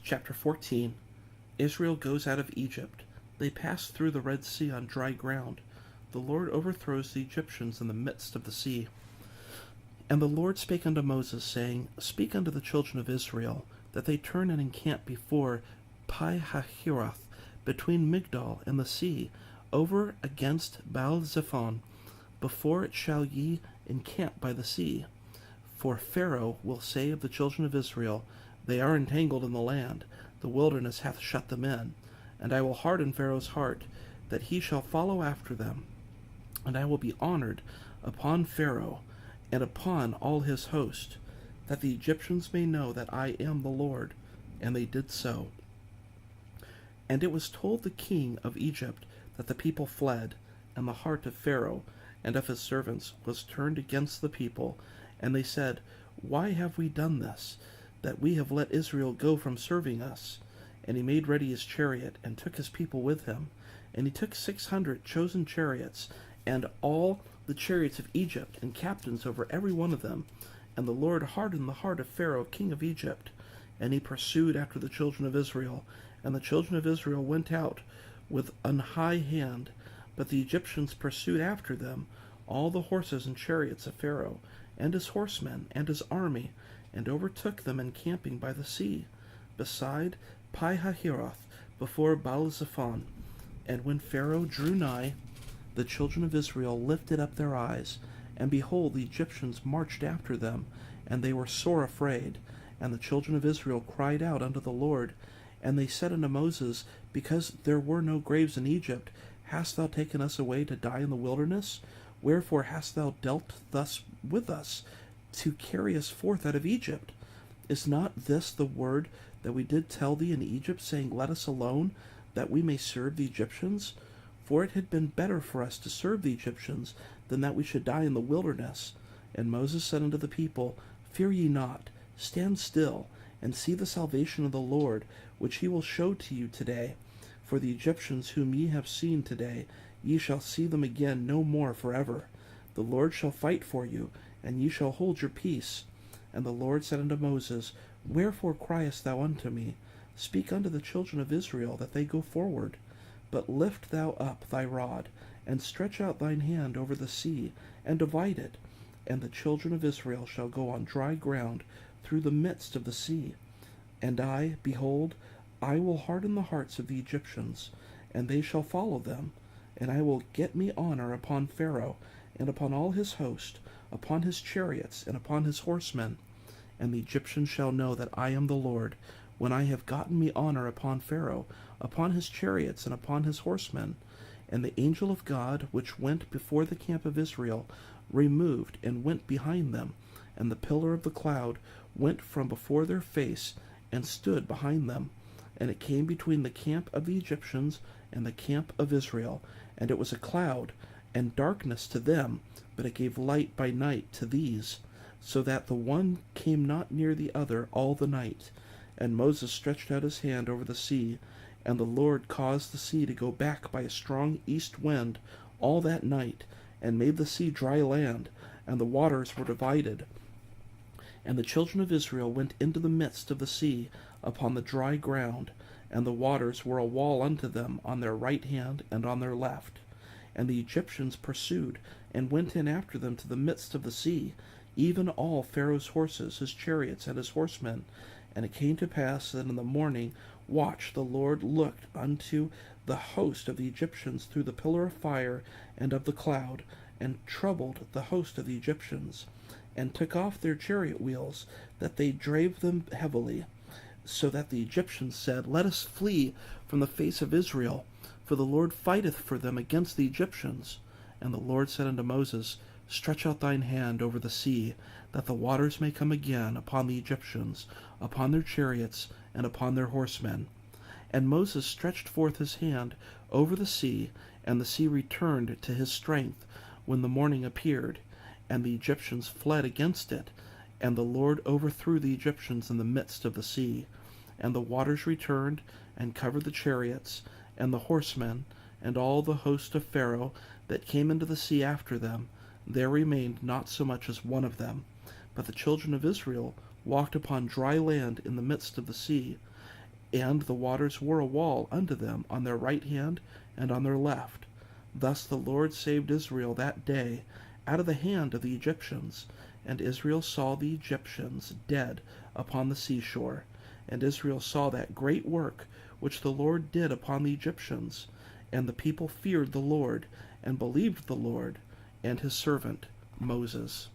Chapter 14. Israel goes out of Egypt. They pass through the Red Sea on dry ground. The Lord overthrows the Egyptians in the midst of the sea. And the Lord spake unto Moses, saying, Speak unto the children of Israel, that they turn and encamp before Pi-hahiroth, between Migdol and the sea, over against Baal-zephon. Before it shall ye encamp by the sea. For Pharaoh will say of the children of Israel, They are entangled in the land, the wilderness hath shut them in. And I will harden Pharaoh's heart, that he shall follow after them. And I will be honored upon Pharaoh, and upon all his host, that the Egyptians may know that I am the Lord. And they did so. And it was told the king of Egypt that the people fled, and the heart of Pharaoh and of his servants was turned against the people. And they said, Why have we done this, that we have let Israel go from serving us? And he made ready his chariot, and took his people with him. And he took 600 chosen chariots, and all the chariots of Egypt, and captains over every one of them. And the Lord hardened the heart of Pharaoh, king of Egypt. And he pursued after the children of Israel. And the children of Israel went out with an high hand. But the Egyptians pursued after them all the horses and chariots of Pharaoh, and his horsemen, and his army, and overtook them encamping by the sea, beside Pi-hahiroth, before Baal-zephon. And when Pharaoh drew nigh, the children of Israel lifted up their eyes, and behold, the Egyptians marched after them, and they were sore afraid. And the children of Israel cried out unto the Lord, and they said unto Moses, Because there were no graves in Egypt, hast thou taken us away to die in the wilderness? Wherefore hast thou dealt thus with us, to carry us forth out of Egypt? Is not this the word that we did tell thee in Egypt, saying, Let us alone, that we may serve the Egyptians? For it had been better for us to serve the Egyptians, than that we should die in the wilderness. And Moses said unto the people, Fear ye not, stand still, and see the salvation of the Lord, which he will show to you today. For the Egyptians whom ye have seen today, ye shall see them again no more forever. The Lord shall fight for you, and ye shall hold your peace. And the Lord said unto Moses, Wherefore criest thou unto me? Speak unto the children of Israel, that they go forward. But lift thou up thy rod, and stretch out thine hand over the sea, and divide it. And the children of Israel shall go on dry ground through the midst of the sea. And I, behold, I will harden the hearts of the Egyptians, and they shall follow them. And I will get me honor upon Pharaoh, and upon all his host, upon his chariots, and upon his horsemen. And the Egyptians shall know that I am the Lord, when I have gotten me honor upon Pharaoh, upon his chariots, and upon his horsemen. And the angel of God, which went before the camp of Israel, removed and went behind them, and the pillar of the cloud went from before their face, and stood behind them. And it came between the camp of the Egyptians and the camp of Israel, and it was a cloud, and darkness to them, but it gave light by night to these, so that the one came not near the other all the night. And Moses stretched out his hand over the sea, and the Lord caused the sea to go back by a strong east wind all that night, and made the sea dry land, and the waters were divided. And the children of Israel went into the midst of the sea upon the dry ground, and the waters were a wall unto them on their right hand and on their left. And the Egyptians pursued, and went in after them to the midst of the sea, even all Pharaoh's horses, his chariots, and his horsemen. And it came to pass that in the morning watch the Lord looked unto the host of the Egyptians through the pillar of fire and of the cloud, and troubled the host of the Egyptians, and took off their chariot wheels, that they drave them heavily, so that the Egyptians said, Let us flee from the face of Israel, for the Lord fighteth for them against the Egyptians. And the Lord said unto Moses, Stretch out thine hand over the sea, that the waters may come again upon the Egyptians, upon their chariots, and upon their horsemen. And Moses stretched forth his hand over the sea, and the sea returned to his strength when the morning appeared, and the Egyptians fled against it. And the Lord overthrew the Egyptians in the midst of the sea. And the waters returned, and covered the chariots, and the horsemen, and all the host of Pharaoh that came into the sea after them. There remained not so much as one of them. But the children of Israel walked upon dry land in the midst of the sea. And the waters were a wall unto them on their right hand and on their left. Thus the Lord saved Israel that day out of the hand of the Egyptians. And Israel saw the Egyptians dead upon the seashore. And Israel saw that great work which the Lord did upon the Egyptians. And the people feared the Lord, and believed the Lord, and his servant Moses.